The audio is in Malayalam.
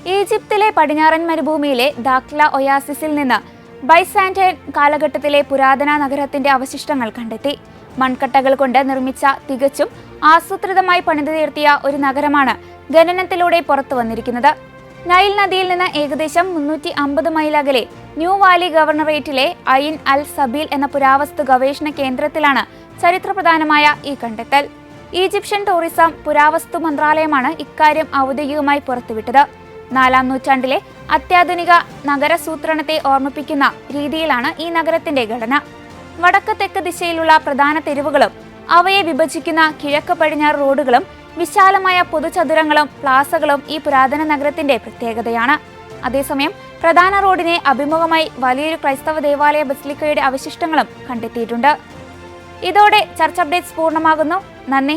ഈജിപ്തിലെ പടിഞ്ഞാറൻ മരുഭൂമിയിലെ ദാഖ്ല ഒയാസിസിൽ നിന്ന് ബൈസാന്റൈൻ കാലഘട്ടത്തിലെ പുരാതന നഗരത്തിന്റെ അവശിഷ്ടങ്ങൾ കണ്ടെത്തി. മൺകട്ടകൾ കൊണ്ട് നിർമ്മിച്ച തികച്ചും ആസൂത്രിതമായി പണിതുയർത്തിയ ഒരു നഗരമാണ് ഖനനത്തിലൂടെ പുറത്തു വന്നിരിക്കുന്നത്. നൈൽ നദിയിൽ നിന്ന് ഏകദേശം 350 മൈൽ അകലെ ന്യൂ വാലി ഗവർണറേറ്റിലെ ഐൻ അൽ സബീൽ എന്ന പുരാവസ്തു ഗവേഷണ കേന്ദ്രത്തിലാണ് ചരിത്രപ്രധാനമായ ഈ കണ്ടെത്തൽ. ഈജിപ്ഷ്യൻ ടൂറിസം പുരാവസ്തു മന്ത്രാലയമാണ് ഇക്കാര്യം ഔദ്യോഗികമായി പുറത്തുവിട്ടത്. 4-ാം നൂറ്റാണ്ടിലെ അത്യാധുനിക നഗരസൂത്രണത്തെ ഓർമ്മിപ്പിക്കുന്ന രീതിയിലാണ് ഈ നഗരത്തിന്റെ ഘടന. വടക്ക് തെക്ക് ദിശയിലുള്ള പ്രധാന തെരുവുകളും അവയെ വിഭജിക്കുന്ന കിഴക്ക് പടിഞ്ഞാറ് റോഡുകളും വിശാലമായ പൊതുചതുരങ്ങളും പ്ലാസകളും ഈ പുരാതന നഗരത്തിന്റെ പ്രത്യേകതയാണ്. അതേസമയം പ്രധാന റോഡിനെ അഭിമുഖമായി വലിയൊരു ക്രൈസ്തവ ദേവാലയ ബസിലിക്കയുടെ അവശിഷ്ടങ്ങളും കണ്ടെത്തിയിട്ടുണ്ട്. ഇതോടെ ചർച്ച് അപ്ഡേറ്റ്സ് പൂർണ്ണമാകുന്നു. നന്ദി.